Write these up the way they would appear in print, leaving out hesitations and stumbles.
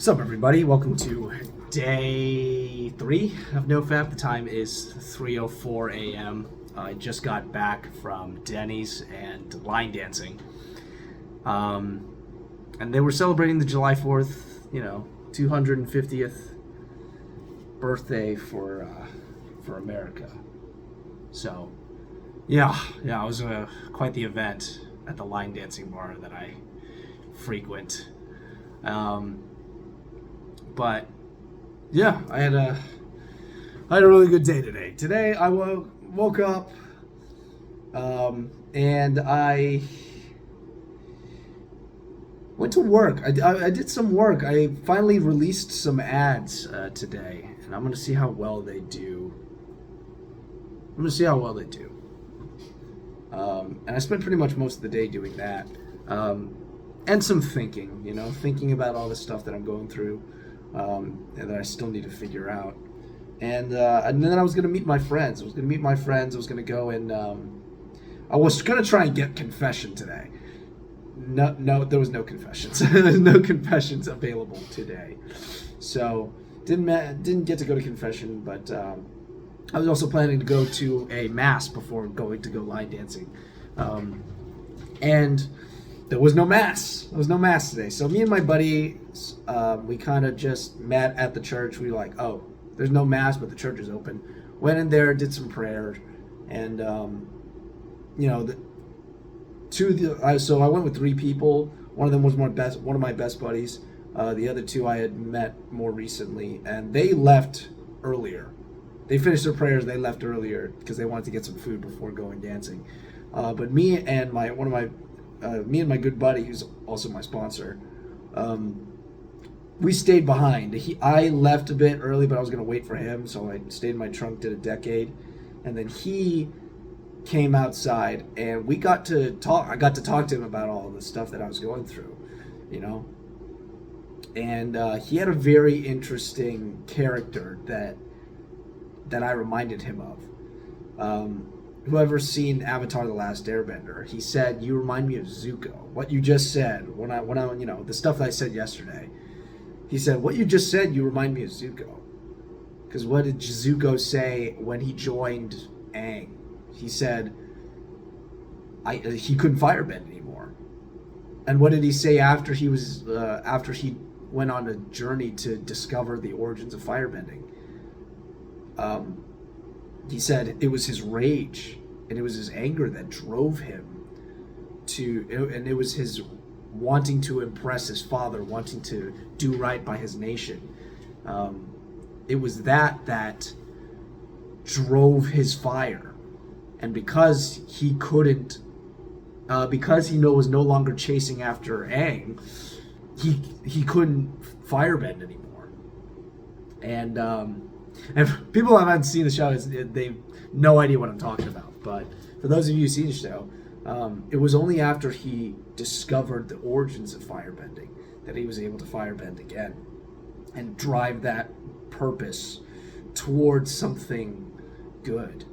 What's up, everybody? Welcome to day 3 of NoFap. The time is 3:04 a.m. I just got back from Denny's and line dancing. And they were celebrating the July 4th, 250th birthday for America. So, yeah, it was quite the event at the line dancing bar that I frequent. But yeah, I had a really good day today. Today I woke up and I went to work. I did some work. I finally released some ads today, and I'm gonna see how well they do. And I spent pretty much most of the day doing that, and some thinking. Thinking about all the stuff that I'm going through. And that I still need to figure out. And then I was going to meet my friends. I was going to go and I was going to try and get confession today. No, there was no confessions. There's no confessions available today. So didn't get to go to confession, but I was also planning to go to a mass before going to go line dancing. And there was no mass. Today. So me and my buddy, we kind of just met at the church. We were like, oh, there's no mass, but the church is open. Went in there, did some prayer, and so I went with 3 people. One of them was one of my best buddies. The other 2 I had met more recently, and they left earlier. They finished their prayers. They left earlier because they wanted to get some food before going dancing. But me and my good buddy, who's also my sponsor, we stayed behind. I left a bit early, but I was going to wait for him, so I stayed in my trunk, did a decade, and then he came outside, and we got to talk. I got to talk to him about all the stuff that I was going through, and he had a very interesting character that I reminded him of. Whoever's seen Avatar: The Last Airbender, he said, "You remind me of Zuko." What you just said, when I the stuff that I said yesterday, he said, "What you just said, you remind me of Zuko." Because what did Zuko say when he joined Aang? He said, he couldn't firebend anymore. And what did he say after he went on a journey to discover the origins of firebending? He said it was his rage and it was his anger that drove him and it was his wanting to impress his father, wanting to do right by his nation. It was that drove his fire. And because he couldn't, because he was no longer chasing after Aang, he couldn't firebend anymore. And for people who haven't seen the show, they've no idea what I'm talking about. But for those of you who see the show, it was only after he discovered the origins of firebending that he was able to firebend again and drive that purpose towards something good,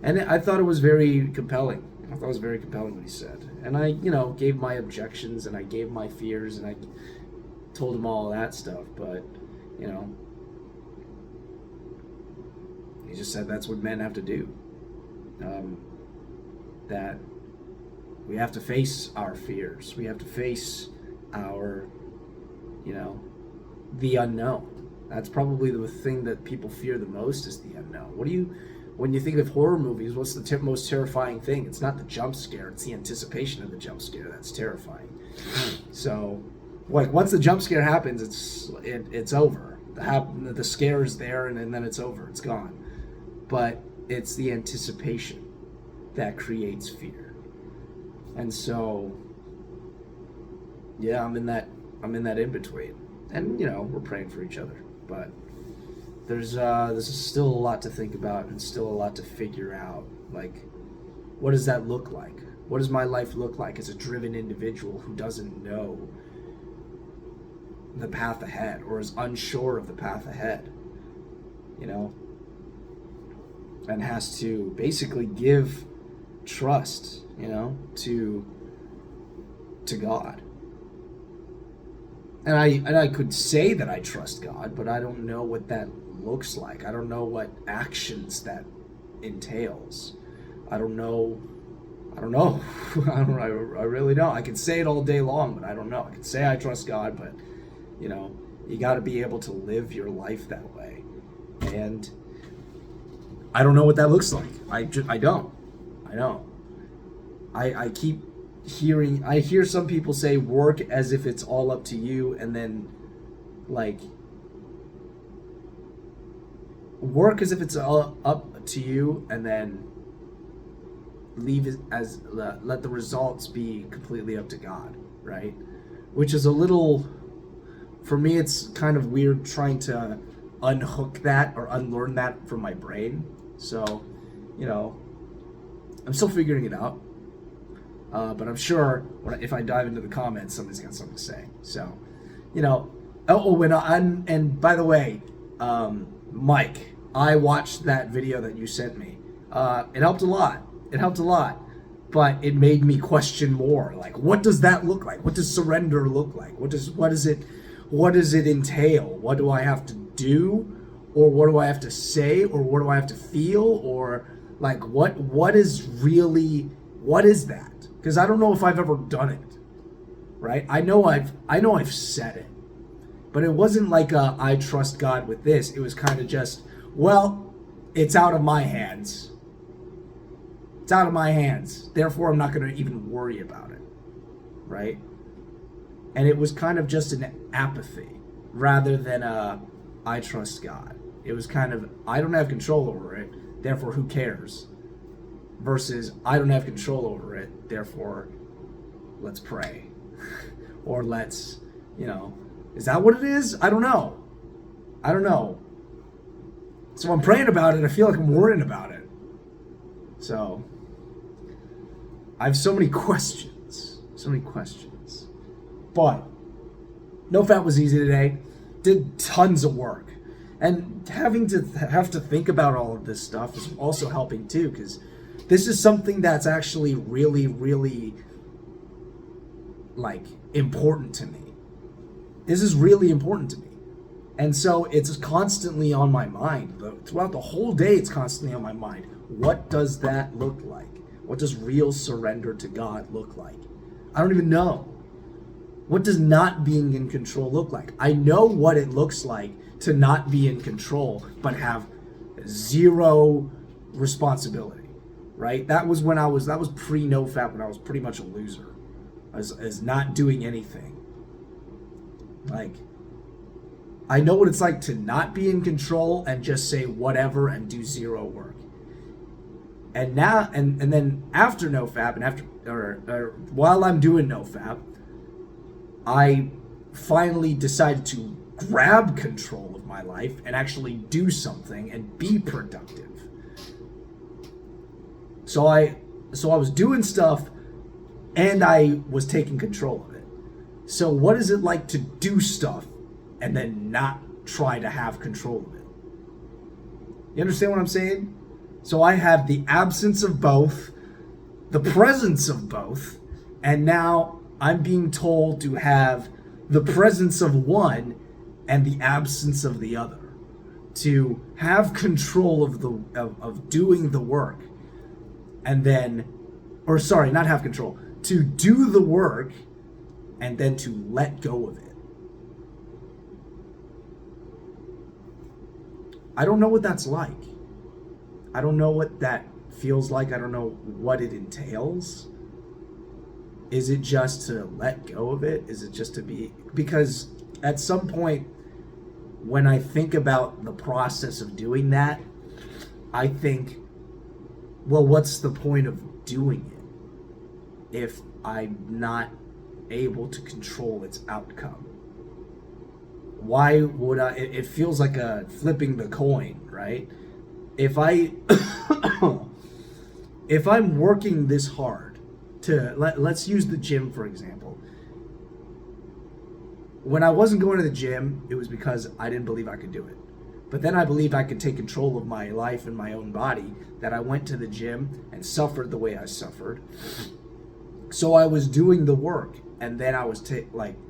And I thought it was very compelling. I thought it was very compelling what he said. And I, gave my objections and I gave my fears and I told him all that stuff. But, he just said that's what men have to do. That we have to face our fears. We have to face our, the unknown. That's probably the thing that people fear the most is the unknown. When you think of horror movies, what's the most terrifying thing? It's not the jump scare. It's the anticipation of the jump scare that's terrifying. So, once the jump scare happens, it's over. The scare is there, and then it's over. It's gone. But it's the anticipation that creates fear. And so, yeah, I'm in that in between. And we're praying for each other. But there's still a lot to think about and still a lot to figure out. Like, what does that look like? What does my life look like as a driven individual who doesn't know the path ahead or is unsure of the path ahead? And has to basically give trust, to God. And I could say that I trust God, but I don't know what that looks like. I don't know what actions that entails. I don't know. I don't know. I really don't. I can say it all day long, but I don't know. I can say I trust God, but you got to be able to live your life that way. And I don't know what that looks like. I don't. I keep I hear some people say work as if it's all up to you, and then work as if it's all up to you, and then leave it as let the results be completely up to God, right? Which is a little, for me, it's kind of weird trying to unhook that or unlearn that from my brain. So, I'm still figuring it out. But I'm sure if I dive into the comments, somebody's got something to say. So, and by the way, Mike, I watched that video that you sent me. It helped a lot. But it made me question more. Like, what does that look like? What does surrender look like? What does it entail? What do I have to do? Or what do I have to say? Or what do I have to feel? Or what is that? Because I don't know if I've ever done it, right? I know I've said it, but it wasn't like I trust God with this. It was kind of just, well, it's out of my hands. It's out of my hands. Therefore, I'm not going to even worry about it, right? And it was kind of just an apathy rather than I trust God. It was kind of, I don't have control over it, therefore who cares? Versus, I don't have control over it, therefore, let's pray. Or let's, is that what it is? I don't know. So I'm praying about it, I feel like I'm worrying about it. So, I have so many questions. But, NoFap was easy today. Did tons of work. And having to think about all of this stuff is also helping too, because this is something that's actually really, really, important to me. This is really important to me. And so it's constantly on my mind. Throughout the whole day, it's constantly on my mind. What does that look like? What does real surrender to God look like? I don't even know. What does not being in control look like? I know what it looks like to not be in control, but have zero responsibility. Right? That was pre-NoFap, when I was pretty much a loser. As not doing anything. I know what it's like to not be in control and just say whatever and do zero work. And now, and then after NoFap, and while I'm doing NoFap, I finally decided to grab control of my life and actually do something and be productive. So I was doing stuff and I was taking control of it. So what is it like to do stuff and then not try to have control of it? You understand what I'm saying? So I have the absence of both, the presence of both, and now I'm being told to have the presence of one and the absence of the other. To have control of doing the work. And then, not have control, to do the work and then to let go of it. I don't know what that's like. I don't know what that feels like. I don't know what it entails. Is it just to let go of it? Is it just to be, because at some point when I think about the process of doing that, I think, well, what's the point of doing it if I'm not able to control its outcome? Why would I? It feels like a flipping the coin, right? If I'm working this hard to, let's use the gym for example. When I wasn't going to the gym, it was because I didn't believe I could do it. But then I believed I could take control of my life and my own body, that I went to the gym and suffered the way I suffered. So I was doing the work, and then I was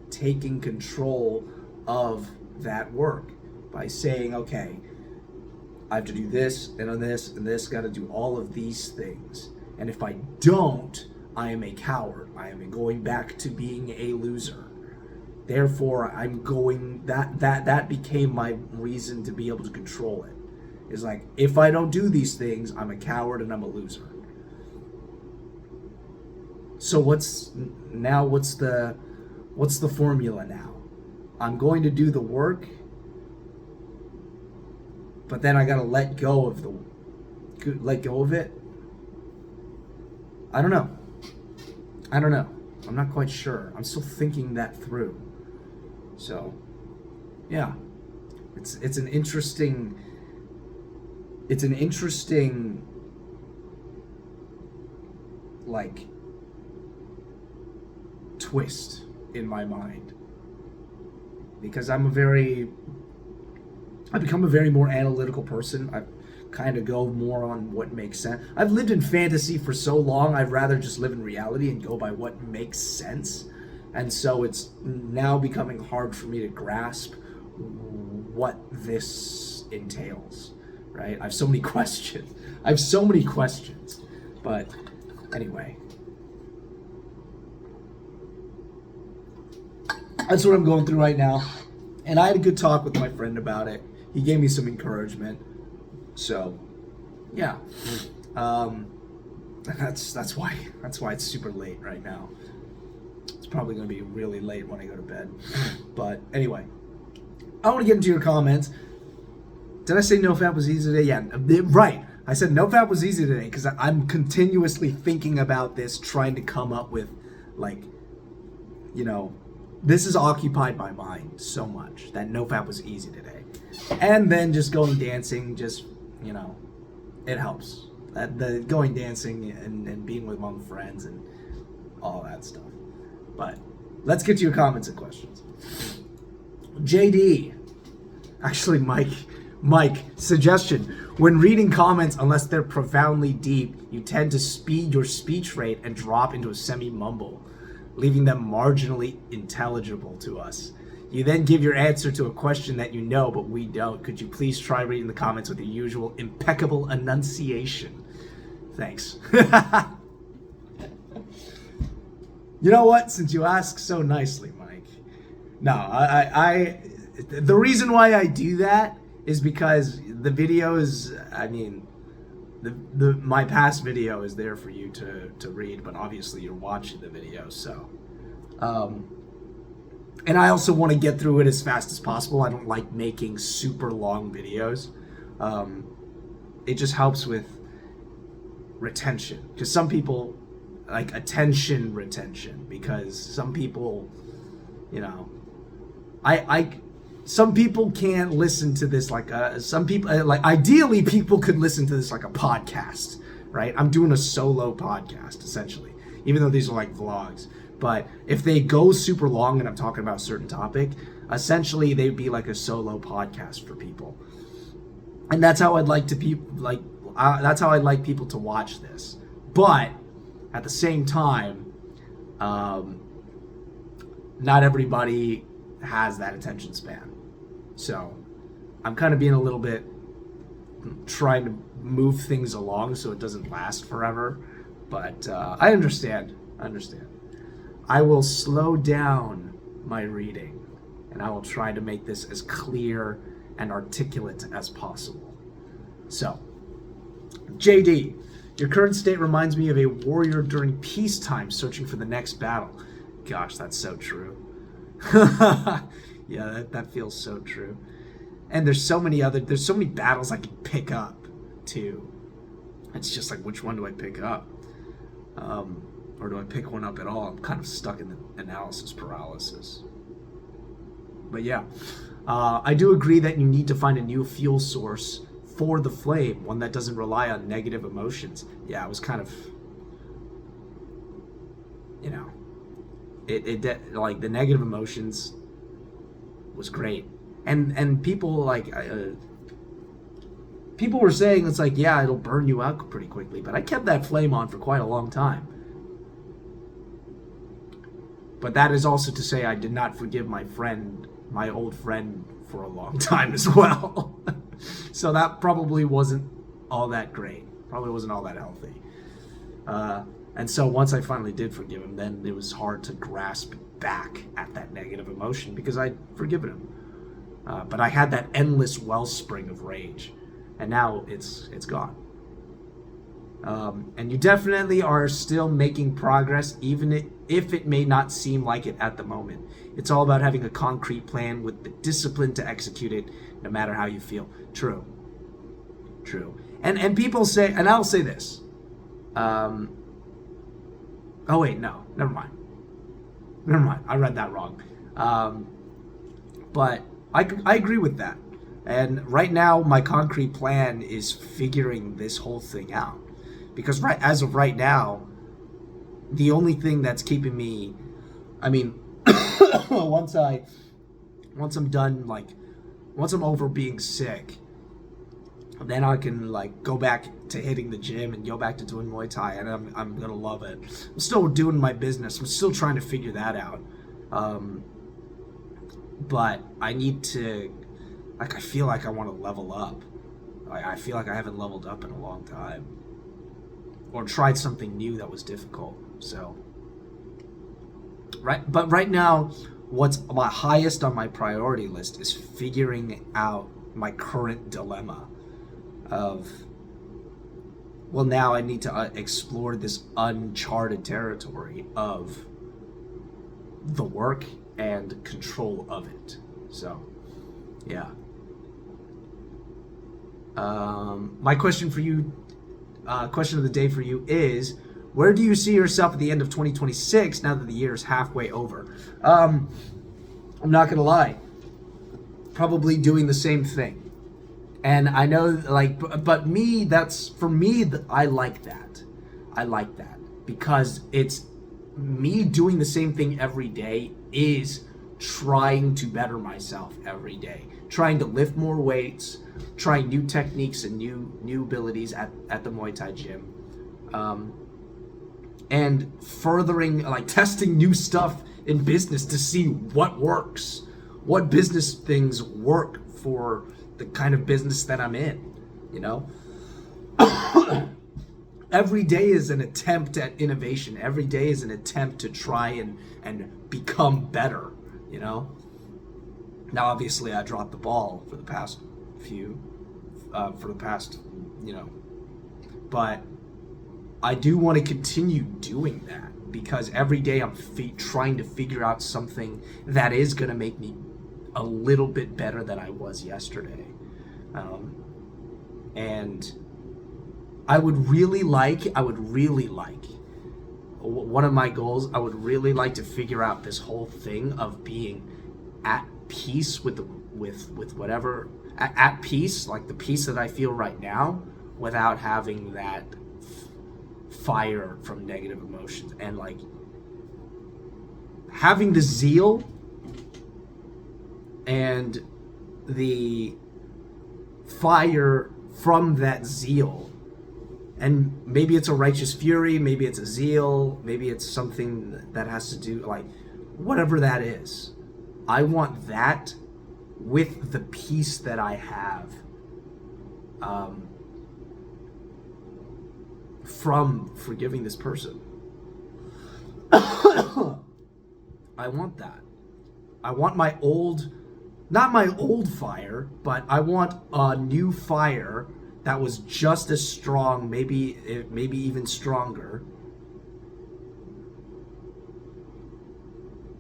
taking control of that work by saying, okay, I have to do this and this and this, got to do all of these things. And if I don't, I am a coward. I am going back to being a loser. Therefore, I'm going, that became my reason to be able to control it. It's like, if I don't do these things, I'm a coward and I'm a loser. So what's the formula now? I'm going to do the work, but then I gotta let go of it. I don't know. I'm not quite sure. I'm still thinking that through. So, yeah, it's an interesting like twist in my mind, because I've become a very more analytical person. I kind of go more on what makes sense. I've lived in fantasy for so long, I'd rather just live in reality and go by what makes sense. And so it's now becoming hard for me to grasp what this entails, right? I have so many questions. But anyway, that's what I'm going through right now. And I had a good talk with my friend about it. He gave me some encouragement. So, yeah. That's why it's super late right now. It's probably going to be really late when I go to bed. But anyway, I want to get into your comments. Did I say NoFap was easy today? Yeah, right. I said NoFap was easy today because I'm continuously thinking about this, trying to come up with, this is occupied my mind so much that NoFap was easy today. And then just going dancing, it helps. The going dancing and being with my friends and all that stuff. But let's get to your comments and questions. JD. Actually, Mike, suggestion. When reading comments, unless they're profoundly deep, you tend to speed your speech rate and drop into a semi-mumble, leaving them marginally intelligible to us. You then give your answer to a question that you know, but we don't. Could you please try reading the comments with your usual impeccable enunciation? Thanks. You know what? Since you ask so nicely, Mike. No, the reason why I do that is because the videos, my past video is there for you to read, but obviously you're watching the video, so. And I also want to get through it as fast as possible. I don't like making super long videos. It just helps with retention, because some people like attention retention, because some people, some people can't listen to this some people, ideally people could listen to this like a podcast, right? I'm doing a solo podcast essentially, even though these are like vlogs. But if they go super long and I'm talking about a certain topic, essentially they'd be like a solo podcast for people. And that's how I'd like people to watch this. But at the same time, not everybody has that attention span. So I'm kind of being a little bit trying to move things along so it doesn't last forever. But I understand. I will slow down my reading, and I will try to make this as clear and articulate as possible. So, JD, your current state reminds me of a warrior during peacetime searching for the next battle. Gosh, that's so true. Yeah, that feels so true. And there's so many battles I can pick up too. It's just like, which one do I pick up? Or do I pick one up at all? I'm kind of stuck in the analysis paralysis. But yeah, I do agree that you need to find a new fuel source for the flame, one that doesn't rely on negative emotions. Yeah, it was kind of, like the negative emotions was great. And people people were saying it's like, yeah, it'll burn you out pretty quickly, but I kept that flame on for quite a long time. But that is also to say I did not forgive my old friend, for a long time as well. So that probably wasn't all that great. Probably wasn't all that healthy. And so once I finally did forgive him, then it was hard to grasp back at that negative emotion because I'd forgiven him. But I had that endless wellspring of rage, and now it's gone. And you definitely are still making progress, even if it may not seem like it at the moment. It's all about having a concrete plan with the discipline to execute it, no matter how you feel. True. And people say, and I'll say this. Oh wait, no, never mind. I read that wrong. But I agree with that. And right now, my concrete plan is figuring this whole thing out. Because as of right now, the only thing that's keeping me, I mean, once I'm done, like, once I'm over being sick, then I can, like, go back to hitting the gym and go back to doing Muay Thai, and I'm gonna love it. I'm still doing my business. I'm still trying to figure that out. But I need to, like, I feel like I want to level up. I feel like I haven't leveled up in a long time, or tried something new that was difficult. So, but right now, what's my highest on my priority list is figuring out my current dilemma of, well, now I need to explore this uncharted territory of the work and control of it. So, yeah. My question for you, question of the day for you is, where do you see yourself at the end of 2026 now that the year is halfway over? I'm not gonna lie, probably doing the same thing. And I know, like, but me, that's, for me, I like that. I like that because it's me doing the same thing every day is trying to better myself every day, trying to lift more weights, trying new techniques and new abilities at the Muay Thai gym, and furthering, like, testing new stuff in business to see what works, what business things work for the kind of business that I'm in, you know? Every day is an attempt at innovation. Every day is an attempt to try and become better, you know? Now, obviously, I dropped the ball for the past you know, but I do want to continue doing that because every day I'm trying to figure out something that is going to make me a little bit better than I was yesterday. And I would really like, one of my goals, I would really like to figure out this whole thing of being at peace with whatever, at peace, like the peace that I feel right now, without having that fire from negative emotions, and like having the zeal and the fire from that zeal. And maybe it's a righteous fury, maybe it's a zeal, maybe it's something that has to do, like, whatever that is. I want that with the peace that I have from forgiving this person. I want that. I want my old, not my old fire, but I want a new fire that was just as strong, maybe even stronger,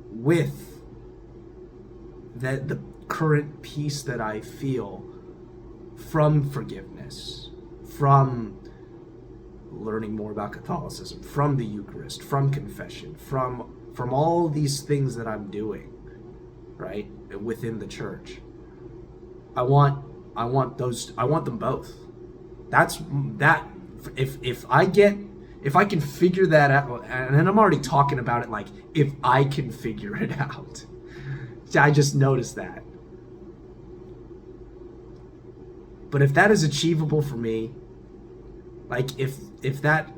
with the current peace that I feel from forgiveness, from learning more about Catholicism, from the Eucharist, from confession, from all these things that I'm doing, right, within the church. I want them both. If I can figure that out, and I'm already talking about it like if I can figure it out. I just noticed that. But if that is achievable for me, like if that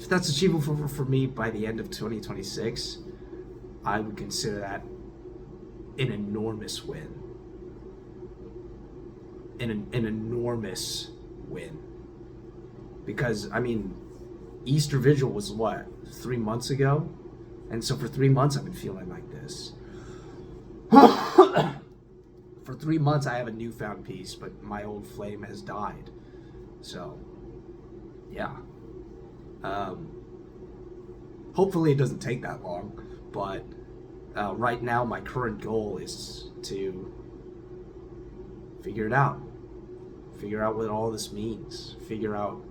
if that's achievable for me by the end of 2026, I would consider that an enormous win. An enormous win. Because, I mean, Easter Vigil was what, 3 months ago? And so for 3 months I've been feeling like this. For 3 months I have a newfound peace, but my old flame has died. So, yeah. Hopefully it doesn't take that long, but right now my current goal is to figure it out. Figure out what all this means. Figure out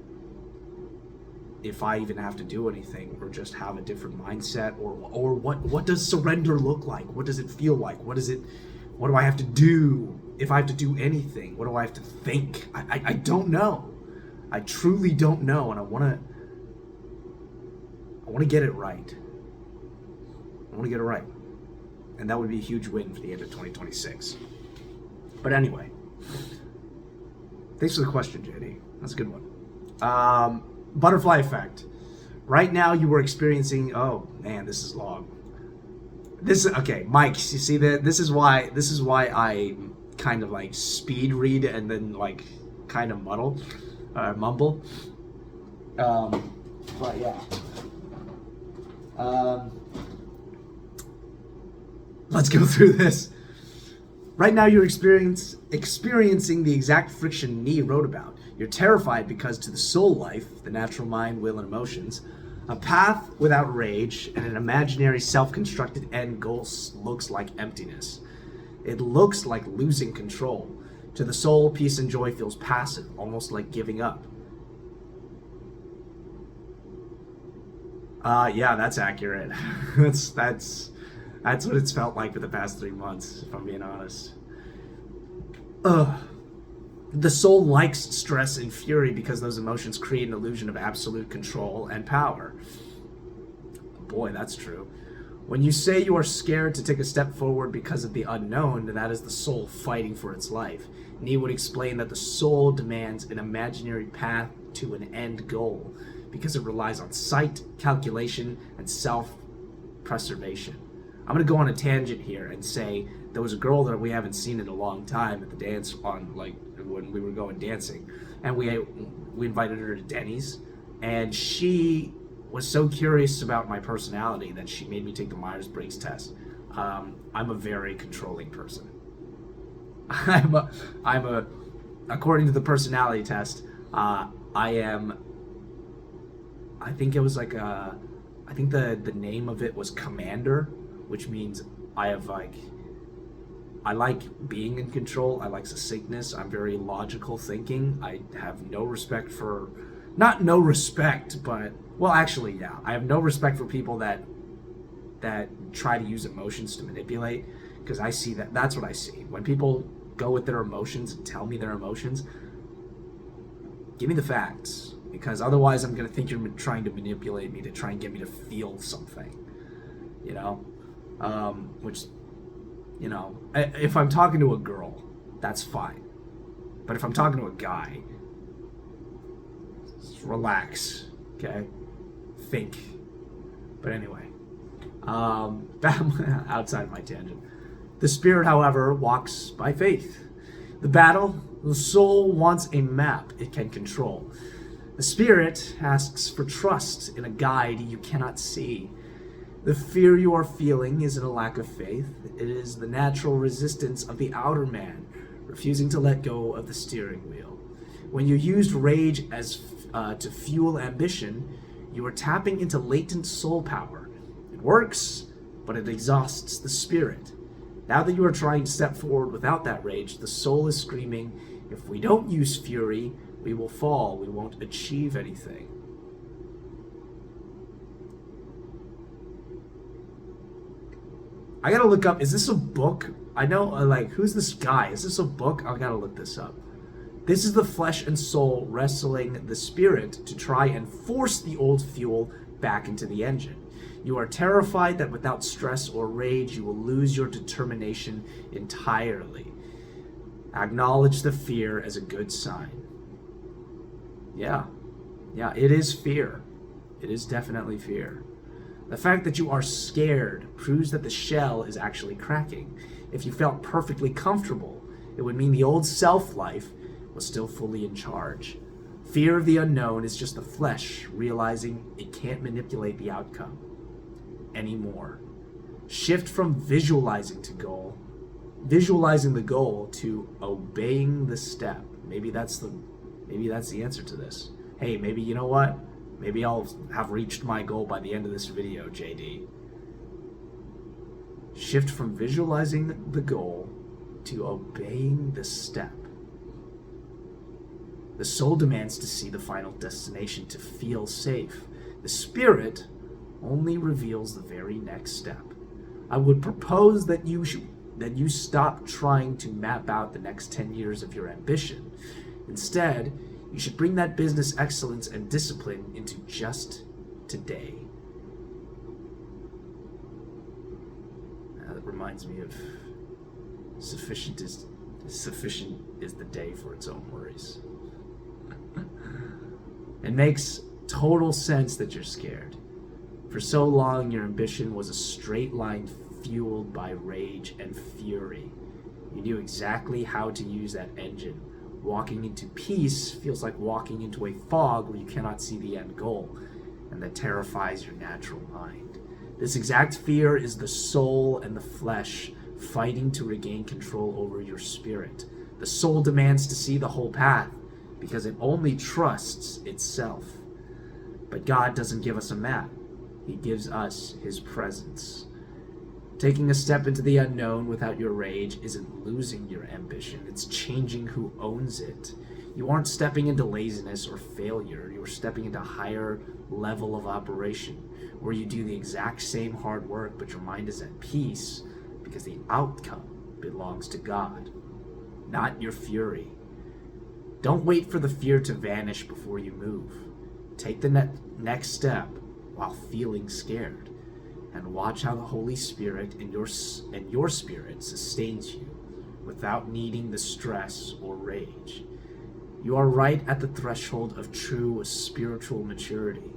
if I even have to do anything, or just have a different mindset, or what does surrender look like? What does it feel like? What do I have to do? If I have to do anything, what do I have to think? I don't know. I truly don't know, and I want to get it right. I want to get it right. And that would be a huge win for the end of 2026. But anyway, thanks for the question, JD. That's a good one. Butterfly effect. Right now you were experiencing, oh man, this is long. Okay, Mike, you see that this is why I kind of like speed read and then like kind of mumble. But yeah. Let's go through this. Right now you're experiencing the exact friction Nee wrote about. You're terrified because to the soul life, the natural mind, will, and emotions, a path without rage and an imaginary self-constructed end goal looks like emptiness. It looks like losing control. To the soul, peace and joy feels passive, almost like giving up. Yeah, that's accurate. That's what it's felt like for the past 3 months, if I'm being honest. The soul likes stress and fury because those emotions create an illusion of absolute control and power. Boy, that's true. When you say you are scared to take a step forward because of the unknown, that is the soul fighting for its life. Nee would explain that the soul demands an imaginary path to an end goal because it relies on sight, calculation, and self-preservation. I'm going to go on a tangent here and say there was a girl that we haven't seen in a long time at the dance on, like, when we were going dancing, and we invited her to Denny's, and she was so curious about my personality that she made me take the Myers-Briggs test. I'm a very controlling person. According to the personality test, I think it was like I think the name of it was Commander, which means I like being in control. I like succinctness. I'm very logical thinking. I have no respect for, not no respect, but, well, actually, yeah. I have no respect for people that try to use emotions to manipulate, because I see that's what I see. When people go with their emotions and tell me their emotions, give me the facts, because otherwise I'm going to think you're trying to manipulate me to try and get me to feel something, you know? Which, you know, if I'm talking to a girl, that's fine. But if I'm talking to a guy, just relax, okay? Think. But anyway, outside my tangent. The spirit, however, walks by faith. The soul wants a map it can control. The spirit asks for trust in a guide you cannot see. The fear you are feeling isn't a lack of faith. It is the natural resistance of the outer man, refusing to let go of the steering wheel. When you used rage as to fuel ambition, you are tapping into latent soul power. It works, but it exhausts the spirit. Now that you are trying to step forward without that rage, the soul is screaming, if we don't use fury, we will fall. We won't achieve anything. I gotta look up, is this a book? I know, like, who's this guy? Is this a book? I gotta look this up. This is the flesh and soul wrestling the spirit to try and force the old fuel back into the engine. You are terrified that without stress or rage, you will lose your determination entirely. Acknowledge the fear as a good sign. Yeah, it is fear. It is definitely fear. The fact that you are scared proves that the shell is actually cracking. If you felt perfectly comfortable, it would mean the old self-life was still fully in charge. Fear of the unknown is just the flesh realizing it can't manipulate the outcome anymore. Shift from visualizing the goal to obeying the step. Maybe that's the answer to this. Hey, maybe you know what? Maybe I'll have reached my goal by the end of this video, JD. Shift from visualizing the goal to obeying the step. The soul demands to see the final destination, to feel safe. The spirit only reveals the very next step. I would propose that you stop trying to map out the next 10 years of your ambition. Instead, you should bring that business excellence and discipline into just today. That reminds me of sufficient is the day for its own worries. It makes total sense that you're scared. For so long, your ambition was a straight line fueled by rage and fury. You knew exactly how to use that engine. Walking into peace feels like walking into a fog where you cannot see the end goal, and that terrifies your natural mind. This exact fear is the soul and the flesh fighting to regain control over your spirit. The soul demands to see the whole path because it only trusts itself. But God doesn't give us a map. He gives us his presence. Taking a step into the unknown without your rage isn't losing your ambition. It's changing who owns it. You aren't stepping into laziness or failure. You're stepping into a higher level of operation where you do the exact same hard work, but your mind is at peace because the outcome belongs to God, not your fury. Don't wait for the fear to vanish before you move. Take the next step while feeling scared, and watch how the Holy Spirit and your spirit sustains you without needing the stress or rage. You are right at the threshold of true spiritual maturity.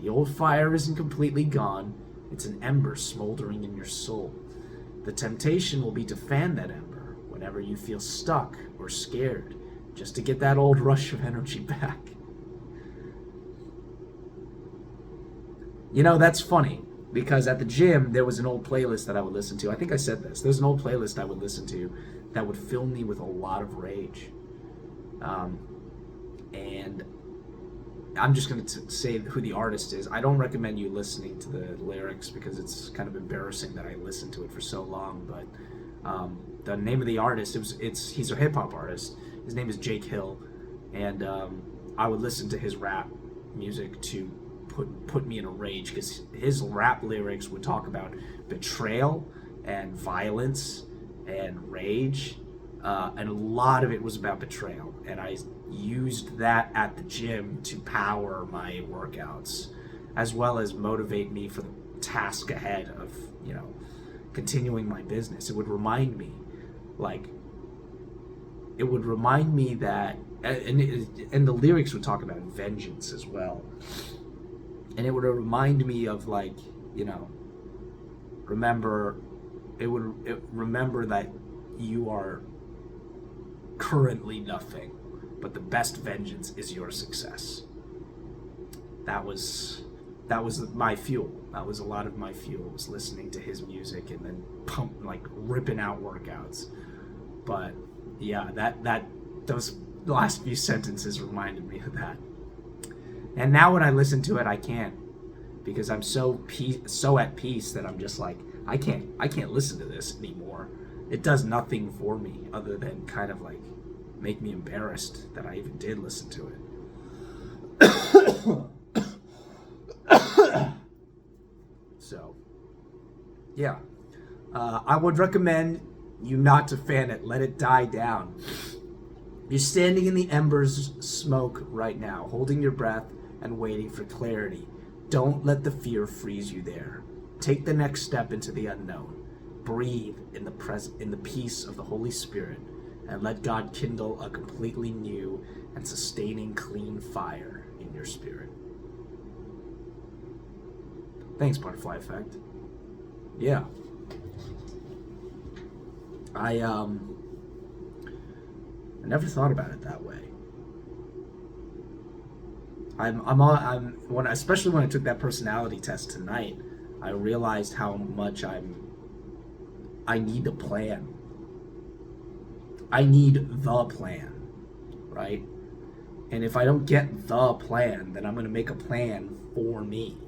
The old fire isn't completely gone. It's an ember smoldering in your soul. The temptation will be to fan that ember whenever you feel stuck or scared, just to get that old rush of energy back. You know, that's funny, because at the gym, there was an old playlist that I would listen to. I think I said this. There's an old playlist I would listen to that would fill me with a lot of rage. And I'm just going to say who the artist is. I don't recommend you listening to the lyrics because it's kind of embarrassing that I listened to it for so long. But the name of the artist, he's a hip-hop artist. His name is Jake Hill. And I would listen to his rap music to put me in a rage, because his rap lyrics would talk about betrayal and violence and rage, and a lot of it was about betrayal, and I used that at the gym to power my workouts as well as motivate me for the task ahead of, continuing my business. It would remind me that, and the lyrics would talk about vengeance as well. And it would remind me of remember that you are currently nothing, but the best vengeance is your success. That was my fuel. That was a lot of my fuel, was listening to his music and then ripping out workouts. But yeah, those last few sentences reminded me of that. And now when I listen to it, I can't, because I'm so at peace that I'm just like, I can't listen to this anymore. It does nothing for me other than kind of make me embarrassed that I even did listen to it. So, yeah. I would recommend you not to fan it. Let it die down. You're standing in the embers smoke right now, holding your breath and waiting for clarity. Don't let the fear freeze you there. Take the next step into the unknown. Breathe in the peace of the Holy Spirit, and let God kindle a completely new and sustaining clean fire in your spirit. Thanks, Butterfly Effect. Yeah. I never thought about it that way. Especially when I took that personality test tonight, I realized how much I need a plan. I need the plan, right? And if I don't get the plan, then I'm going to make a plan for me.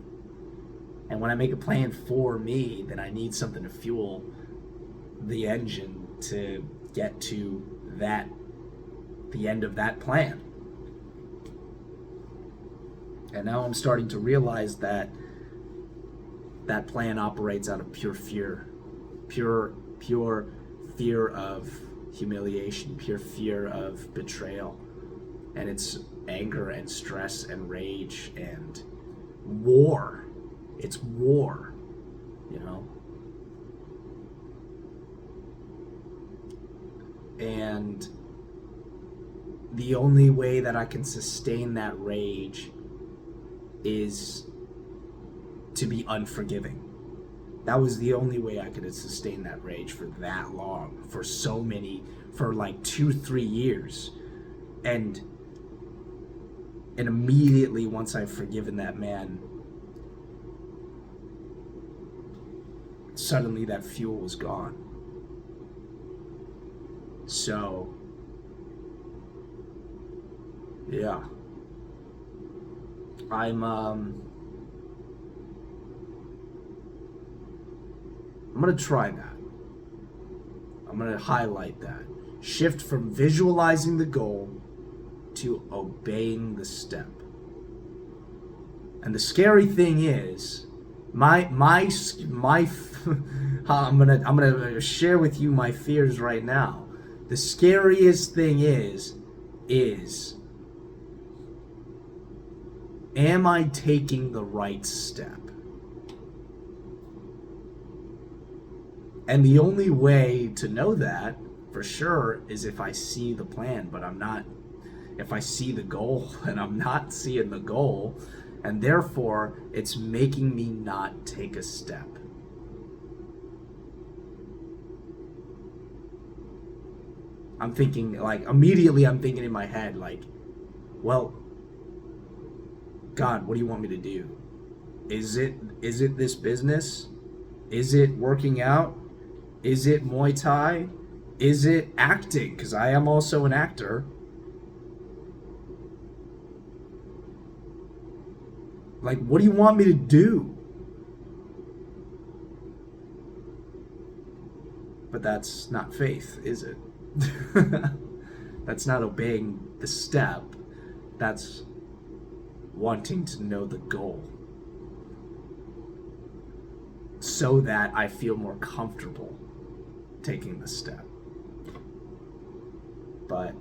And when I make a plan for me, then I need something to fuel the engine to get to the end of that plan. And now I'm starting to realize that that plan operates out of pure fear. Pure fear of humiliation, pure fear of betrayal. And it's anger and stress and rage and war. It's war, you know? And the only way that I can sustain that rage is to be unforgiving. That was the only way I could sustain that rage for that long, for like 2-3 years. And immediately once I've forgiven that man, suddenly that fuel was gone. So, yeah. I'm gonna try that. I'm gonna highlight that. Shift from visualizing the goal to obeying the step. And the scary thing is, I'm gonna share with you my fears right now. The scariest thing is, am I taking the right step? And the only way to know that for sure is if I see the plan, but I'm not. If I see the goal and I'm not seeing the goal, and therefore it's making me not take a step. I'm thinking, immediately I'm thinking in my head, well, God, what do you want me to do? Is it this business? Is it working out? Is it Muay Thai? Is it acting? Because I am also an actor. What do you want me to do? But that's not faith, is it? That's not obeying the step. That's wanting to know the goal, so that I feel more comfortable taking the step. But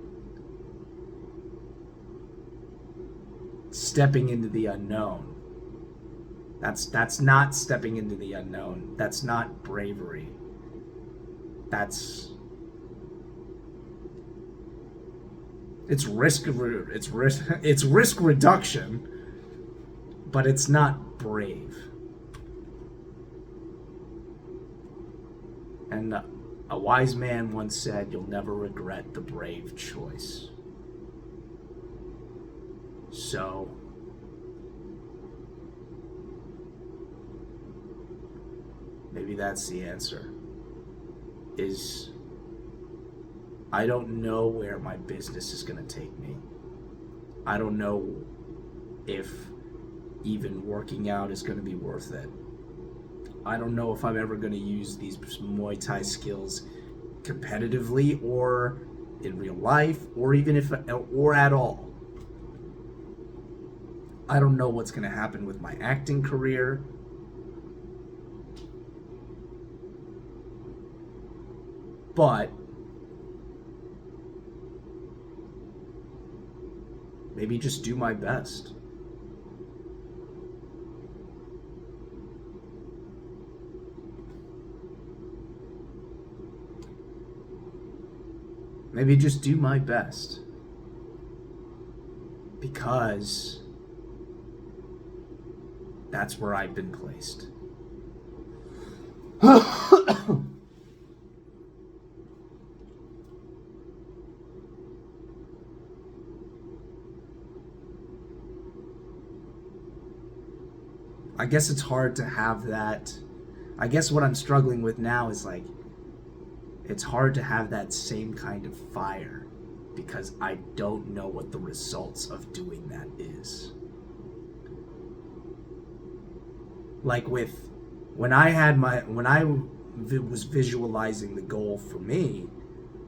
stepping into the unknown, that's not stepping into the unknown. That's not bravery. It's risk reduction, but it's not brave. And a wise man once said, "You'll never regret the brave choice." So, maybe that's the answer. Is I don't know where my business is going to take me. I don't know if even working out is going to be worth it. I don't know if I'm ever going to use these Muay Thai skills competitively or in real life, or at all. I don't know what's going to happen with my acting career. But maybe just do my best. Maybe just do my best. Because that's where I've been placed. I guess it's hard to have that. I guess what I'm struggling with now is like, it's hard to have that same kind of fire because I don't know what the results of doing that is. Like when I was visualizing the goal for me,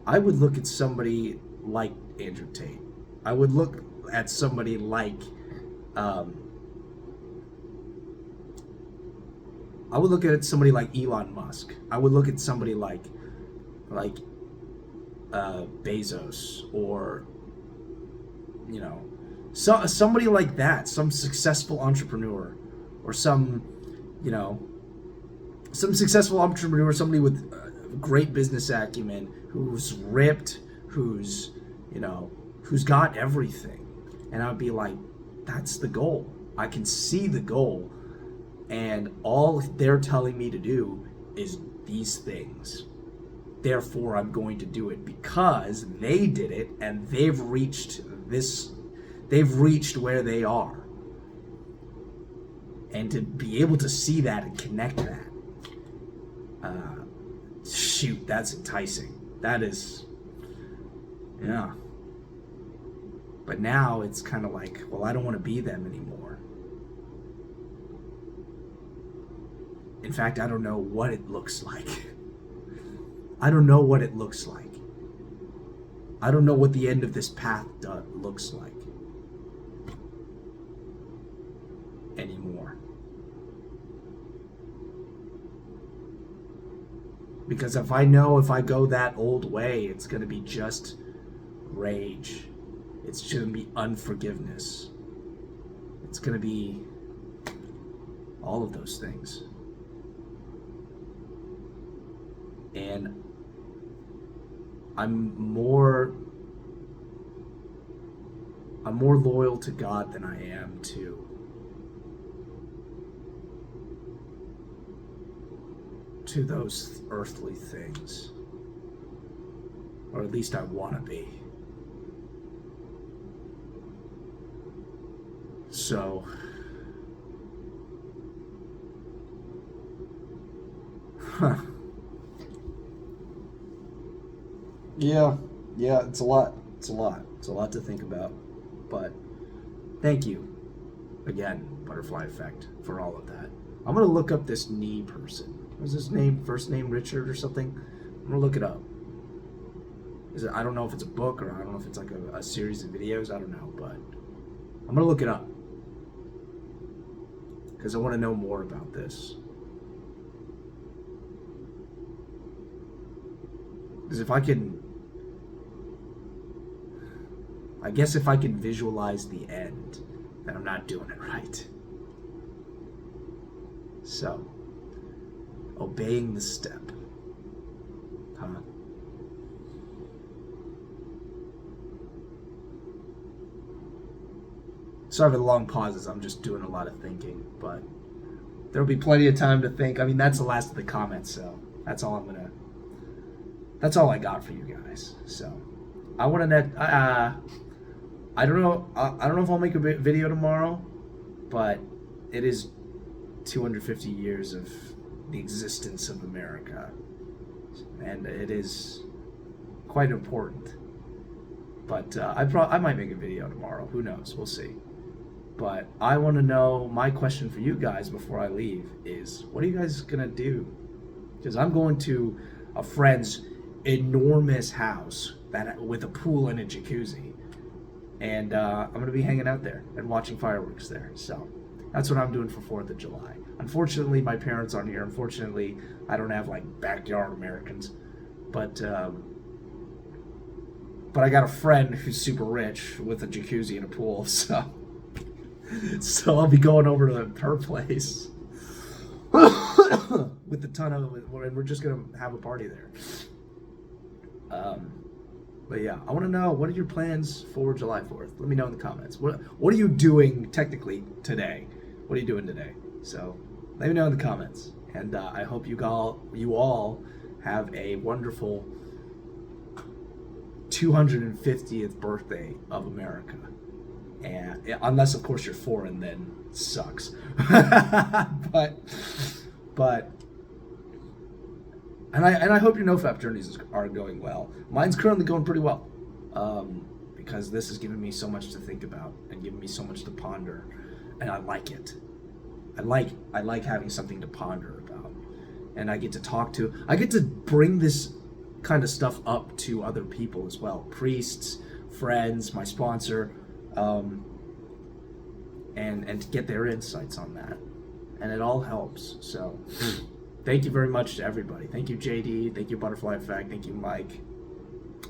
I would look at somebody like Andrew Tate. I would look at somebody like I would look at somebody like Elon Musk. I would look at somebody like Bezos, or somebody like that, some successful entrepreneur, or some successful entrepreneur, somebody with great business acumen, who's ripped, who's got everything, and I'd be like, that's the goal. I can see the goal. And all they're telling me to do is these things. Therefore, I'm going to do it because they did it and they've reached where they are. And to be able to see that and connect that, shoot, that's enticing. That is, yeah. But now it's kind of like, well, I don't want to be them anymore. In fact, I don't know what it looks like. I don't know what it looks like. I don't know what the end of this path looks like anymore. Because if I go that old way, it's going to be just rage. It's going to be unforgiveness. It's going to be all of those things. And I'm more loyal to God than I am to those earthly things. Or at least I want to be. So, Yeah, it's a lot. It's a lot to think about. But thank you again, Butterfly Effect, for all of that. I'm gonna look up this knee person. What's his name? First name Richard or something? I'm gonna look it up. I don't know if it's a book or I don't know if it's like a series of videos. I don't know, but I'm gonna look it up because I want to know more about this. Because if I can visualize the end, then I'm not doing it right. So, obeying the step. Huh? Sorry for the long pauses. I'm just doing a lot of thinking, but there'll be plenty of time to think. I mean, that's the last of the comments, so that's all I got for you guys. So, I want to I don't know if I'll make a video tomorrow, but it is 250 years of the existence of America, and it is quite important. But I might make a video tomorrow. Who knows? We'll see. But I want to know, my question for you guys before I leave is, what are you guys gonna do? Because I'm going to a friend's enormous house with a pool and a jacuzzi, and I'm gonna be hanging out there and watching fireworks there. So that's what I'm doing for 4th of July. Unfortunately, my parents aren't here. Unfortunately, I don't have like backyard Americans, but I got a friend who's super rich with a jacuzzi and a pool, so I'll be going over to her place with a ton of, and we're just gonna have a party there. But yeah, I want to know, what are your plans for July 4th? Let me know in the comments. What are you doing technically today? What are you doing today? So let me know in the comments. And I hope you all have a wonderful 250th birthday of America. And unless, of course, you're foreign, then it sucks. but and I hope your NoFap journeys are going well. Mine's currently going pretty well, because this has given me so much to think about and given me so much to ponder, and I like it. I like having something to ponder about, and I get to bring this kind of stuff up to other people as well, priests, friends, my sponsor, and to get their insights on that, and it all helps. So thank you very much to everybody. Thank you, JD. Thank you, Butterfly Effect. Thank you, Mike.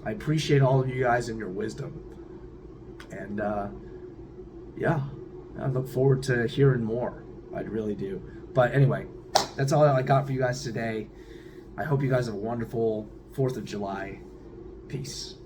I appreciate all of you guys and your wisdom, and yeah, I look forward to hearing more. I really do. But anyway, that's all I got for you guys today. I hope you guys have a wonderful 4th of July. Peace.